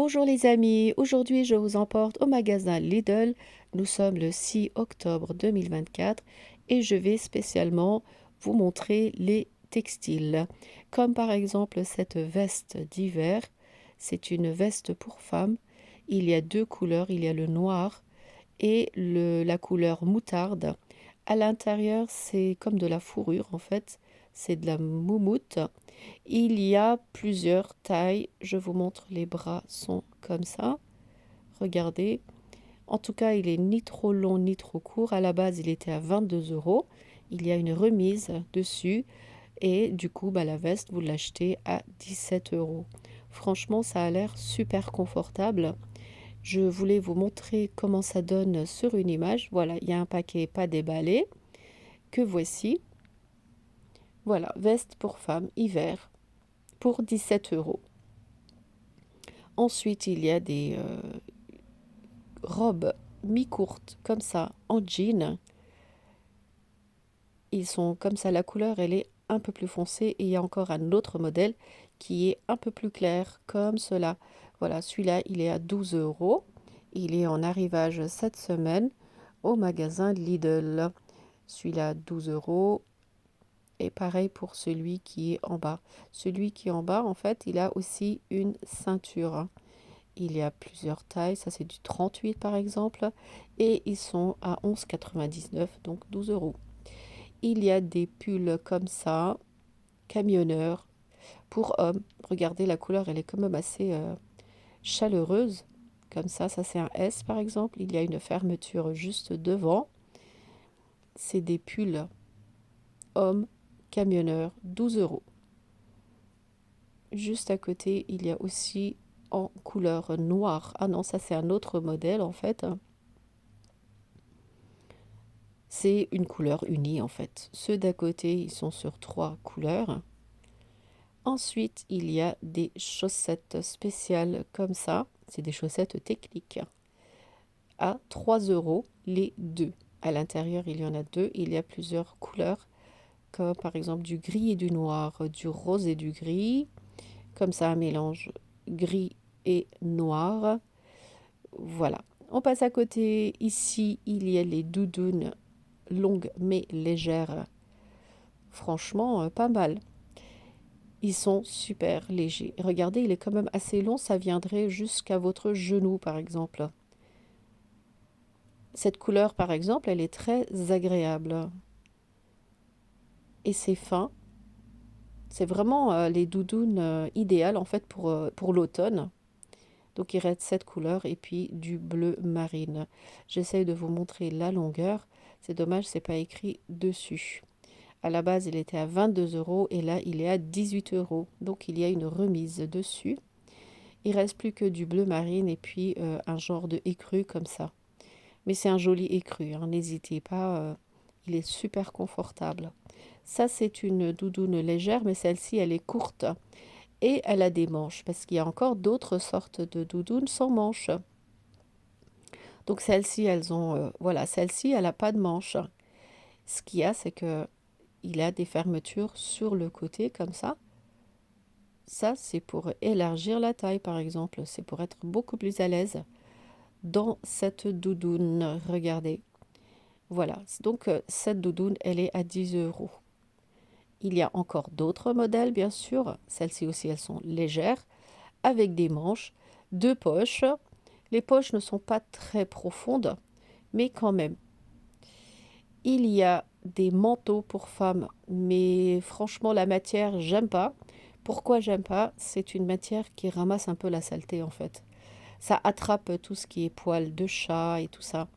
Bonjour les amis, aujourd'hui je vous emporte au magasin Lidl. Nous sommes le 6 octobre 2024 et je vais spécialement vous montrer les textiles. Comme par exemple cette veste d'hiver. C'est une veste pour femme. Il y a deux couleurs, il y a le noir et la couleur moutarde. À l'intérieur, c'est comme de la fourrure en fait, c'est de la moumoute. Il y a plusieurs tailles. Je vous montre, les bras sont comme ça. Regardez. En tout cas, il est ni trop long ni trop court. À la base, il était à 22 euros. Il y a une remise dessus. Et du coup, la veste, vous l'achetez à 17 euros. Franchement, ça a l'air super confortable. Je voulais vous montrer comment ça donne sur une image. Voilà, il y a un paquet pas déballé que voici. Voilà, veste pour femme hiver pour 17 euros. Ensuite, il y a des robes mi-courtes comme ça en jean. Ils sont comme ça, la couleur elle est un peu plus foncée et il y a encore un autre modèle qui est un peu plus clair comme cela. Voilà, celui-là il est à 12 euros. Il est en arrivage cette semaine au magasin Lidl. Celui-là 12 euros. Et pareil pour celui qui est en bas. Celui qui est en bas, en fait, il a aussi une ceinture. Il y a plusieurs tailles, ça c'est du 38 par exemple, et ils sont à 11,99, donc 12 euros. Il y a des pulls comme ça, camionneurs, pour hommes. Regardez, la couleur, elle est quand même assez chaleureuse, comme ça c'est un S par exemple. Il y a une fermeture juste devant. C'est des pulls hommes, camionneurs, 12 euros. Juste à côté, il y a aussi en couleur noire. Ah non, ça c'est un autre modèle en fait. C'est une couleur unie en fait. Ceux d'à côté, ils sont sur trois couleurs. Ensuite, il y a des chaussettes spéciales comme ça. C'est des chaussettes techniques à 3 euros les deux. À l'intérieur, il y en a deux. Il y a plusieurs couleurs, comme par exemple du gris et du noir, du rose et du gris. Comme ça, un mélange gris et noir. Voilà. On passe à côté. Ici, il y a les doudounes longues mais légères. Franchement, pas mal. Ils sont super légers. Regardez, il est quand même assez long, ça viendrait jusqu'à votre genou par exemple. Cette couleur par exemple, elle est très agréable. Et c'est fin. C'est vraiment les doudounes idéales en fait pour l'automne. Donc il reste cette couleur et puis du bleu marine. J'essaye de vous montrer la longueur. C'est dommage, c'est pas écrit dessus. À la base, il était à 22 euros et là, il est à 18 euros. Donc, il y a une remise dessus. Il reste plus que du bleu marine et puis un genre de écru comme ça. Mais c'est un joli écru, hein, n'hésitez pas, il est super confortable. Ça, c'est une doudoune légère, mais celle-ci, elle est courte et elle a des manches parce qu'il y a encore d'autres sortes de doudounes sans manches. Donc, celle-ci, elles ont, voilà, celle-ci, elle n'a pas de manches. Ce qu'il y a, c'est que il a des fermetures sur le côté comme ça. Ça, c'est pour élargir la taille, par exemple. C'est pour être beaucoup plus à l'aise dans cette doudoune. Regardez. Voilà. Donc, cette doudoune, elle est à 10 euros. Il y a encore d'autres modèles, bien sûr. Celles-ci aussi, elles sont légères, avec des manches, deux poches. Les poches ne sont pas très profondes, mais quand même. Il y a des manteaux pour femmes, mais franchement, la matière, j'aime pas. Pourquoi j'aime pas? C'est une matière qui ramasse un peu la saleté en fait. Ça attrape tout ce qui est poils de chat et tout ça.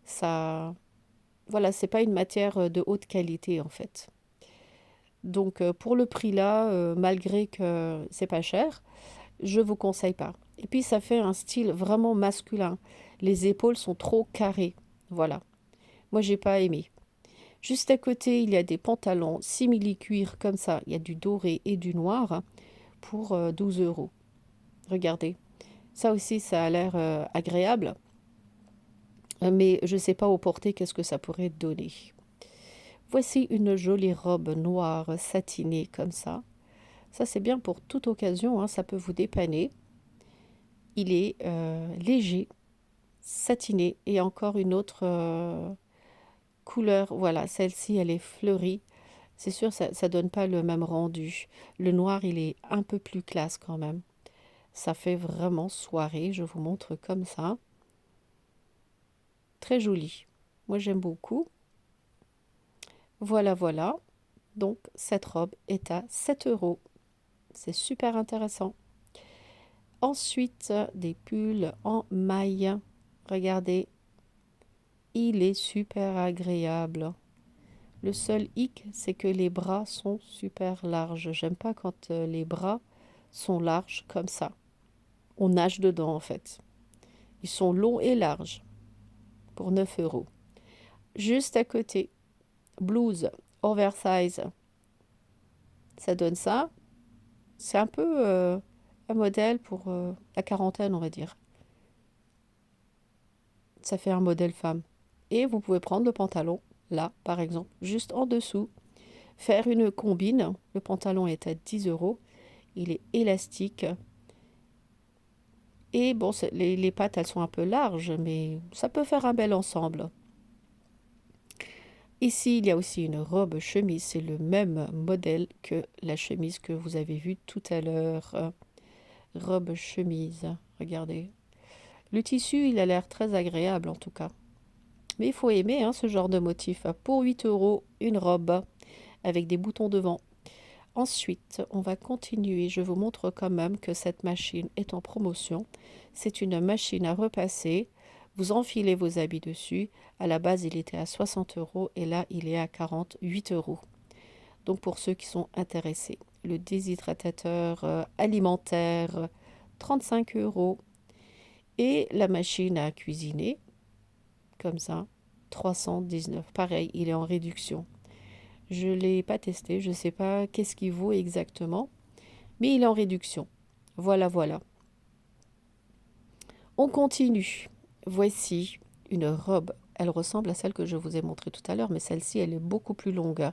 Ça, voilà, c'est pas une matière de haute qualité en fait. Donc pour le prix là, malgré que c'est pas cher, je vous conseille pas. Et puis ça fait un style vraiment masculin. Les épaules sont trop carrées. Voilà. Moi j'ai pas aimé. Juste à côté, il y a des pantalons simili-cuir comme ça. Il y a du doré et du noir pour 12 euros. Regardez. Ça aussi, ça a l'air agréable. Mais je ne sais pas au porter qu'est-ce que ça pourrait donner. Voici une jolie robe noire satinée comme ça. Ça, c'est bien pour toute occasion, hein, ça peut vous dépanner. Il est léger, satiné et encore une autre couleur. Voilà, celle-ci, elle est fleurie. C'est sûr, ça donne pas le même rendu. Le noir, il est un peu plus classe quand même. Ça fait vraiment soirée. Je vous montre comme ça. Très joli. Moi, j'aime beaucoup. Voilà, voilà. Donc, cette robe est à 7 euros. C'est super intéressant. Ensuite, des pulls en maille. Regardez, il est super agréable. Le seul hic, c'est que les bras sont super larges. J'aime pas quand les bras sont larges comme ça. On nage dedans en fait. Ils sont longs et larges pour 9 euros. Juste à côté, blouse oversize. Ça donne ça. C'est un peu un modèle pour la quarantaine, on va dire. Ça fait un modèle femme. Et vous pouvez prendre le pantalon, là, par exemple, juste en dessous. Faire une combine. Le pantalon est à 10 euros. Il est élastique. Et bon, les pattes, elles sont un peu larges, mais ça peut faire un bel ensemble. Ici, il y a aussi une robe chemise. C'est le même modèle que la chemise que vous avez vue tout à l'heure. Robe chemise. Regardez. Le tissu, il a l'air très agréable en tout cas. Mais il faut aimer hein, ce genre de motif. Pour 8 euros, une robe avec des boutons devant. Ensuite, on va continuer. Je vous montre quand même que cette machine est en promotion. C'est une machine à repasser. Vous enfilez vos habits dessus. À la base, il était à 60 euros et là, il est à 48 euros. Donc, pour ceux qui sont intéressés, le déshydratateur alimentaire, 35 euros. Et la machine à cuisiner, comme ça, 319. Pareil, il est en réduction. Je ne l'ai pas testé, je ne sais pas qu'est-ce qu'il vaut exactement, mais il est en réduction. Voilà, voilà. On continue. Voici une robe. Elle ressemble à celle que je vous ai montrée tout à l'heure, mais celle-ci, elle est beaucoup plus longue.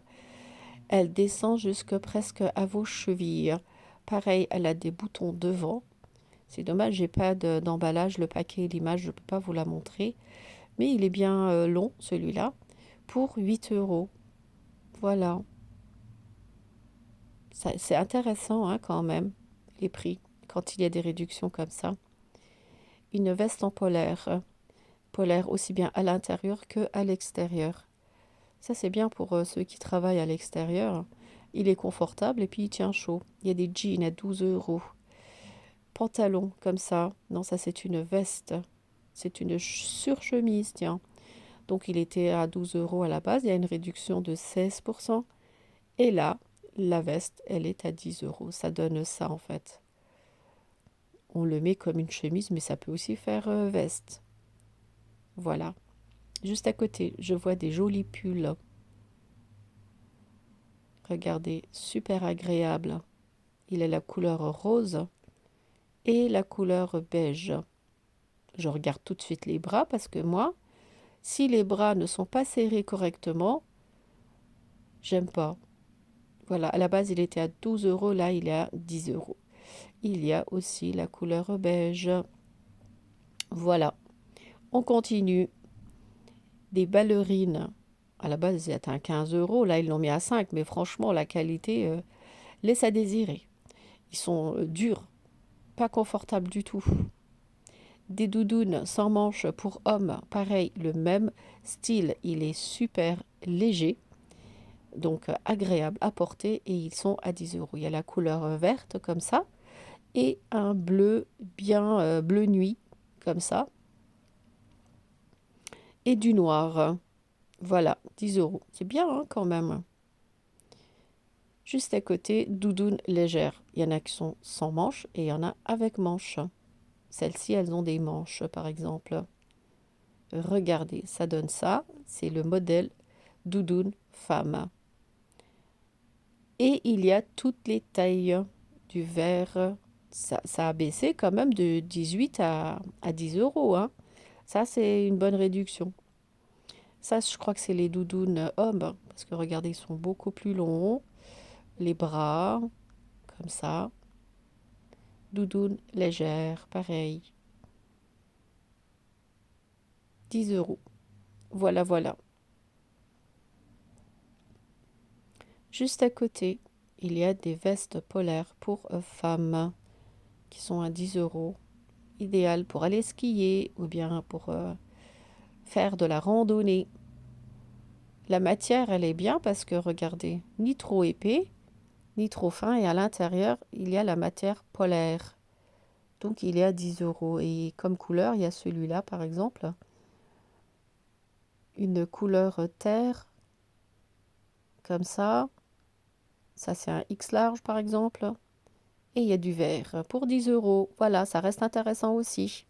Elle descend jusque presque à vos chevilles. Pareil, elle a des boutons devant. C'est dommage, j'ai pas d'emballage, le paquet, l'image, je ne peux pas vous la montrer. Mais il est bien long, celui-là, pour 8 euros. Voilà. C'est intéressant hein, quand même, les prix, quand il y a des réductions comme ça. Une veste en polaire. Polaire aussi bien à l'intérieur qu'à l'extérieur. Ça, c'est bien pour ceux qui travaillent à l'extérieur. Il est confortable et puis il tient chaud. Il y a des jeans à 12 euros. Pantalon comme ça. Non, ça, c'est une veste. C'est une surchemise, tiens. Donc, il était à 12 euros à la base. Il y a une réduction de 16%. Et là, la veste, elle est à 10 euros. Ça donne ça, en fait. On le met comme une chemise, mais ça peut aussi faire veste. Voilà. Juste à côté, je vois des jolis pulls. Regardez, super agréable. Il a la couleur rose et la couleur beige. Je regarde tout de suite les bras parce que moi, si les bras ne sont pas serrés correctement, j'aime pas. Voilà, à la base, il était à 12 euros, là, il est à 10 euros. Il y a aussi la couleur beige. Voilà, on continue. Des ballerines. À la base, c'était à 15 euros. Là, ils l'ont mis à 5. Mais franchement, la qualité laisse à désirer. Ils sont durs, pas confortables du tout. Des doudounes sans manches pour hommes. Pareil, le même style. Il est super léger. Donc agréable à porter. Et ils sont à 10 euros. Il y a la couleur verte comme ça. Et un bleu bien bleu nuit comme ça. Et du noir. Voilà, 10 euros. C'est bien hein, quand même. Juste à côté, doudoune légère. Il y en a qui sont sans manches et il y en a avec manches. Celles-ci, elles ont des manches, par exemple. Regardez, ça donne ça. C'est le modèle doudoune femme. Et il y a toutes les tailles du vert. Ça a baissé quand même de 18 à 10 euros. Hein. Ça, c'est une bonne réduction. Ça, je crois que c'est les doudounes hommes. Parce que regardez, ils sont beaucoup plus longs. Les bras, comme ça. Doudoune légère, pareil. 10 euros. Voilà, voilà. Juste à côté, il y a des vestes polaires pour femmes qui sont à 10 euros. Idéal pour aller skier ou bien pour faire de la randonnée. La matière, elle est bien parce que, regardez, ni trop épais, ni trop fin. Et à l'intérieur, il y a la matière polaire. Donc, il est à 10 euros. Et comme couleur, il y a celui-là, par exemple. Une couleur terre, comme ça. Ça, c'est un X large, par exemple. Et il y a du vert pour 10 euros. Voilà, ça reste intéressant aussi.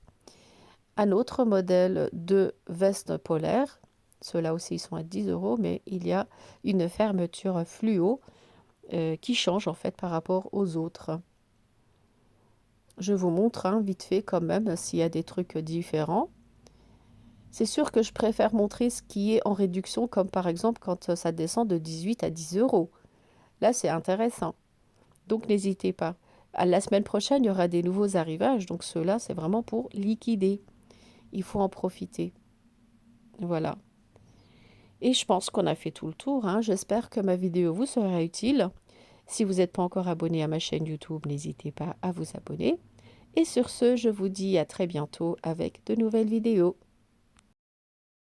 Un autre modèle de veste polaire. Ceux-là aussi, ils sont à 10 euros, mais il y a une fermeture fluo qui change en fait par rapport aux autres. Je vous montre vite fait quand même s'il y a des trucs différents. C'est sûr que je préfère montrer ce qui est en réduction, comme par exemple quand ça descend de 18 à 10 euros. Là, c'est intéressant. Donc, n'hésitez pas. À la semaine prochaine, il y aura des nouveaux arrivages. Donc, ceux-là, c'est vraiment pour liquider. Il faut en profiter. Voilà. Et je pense qu'on a fait tout le tour. J'espère que ma vidéo vous sera utile. Si vous n'êtes pas encore abonné à ma chaîne YouTube, n'hésitez pas à vous abonner. Et sur ce, je vous dis à très bientôt avec de nouvelles vidéos.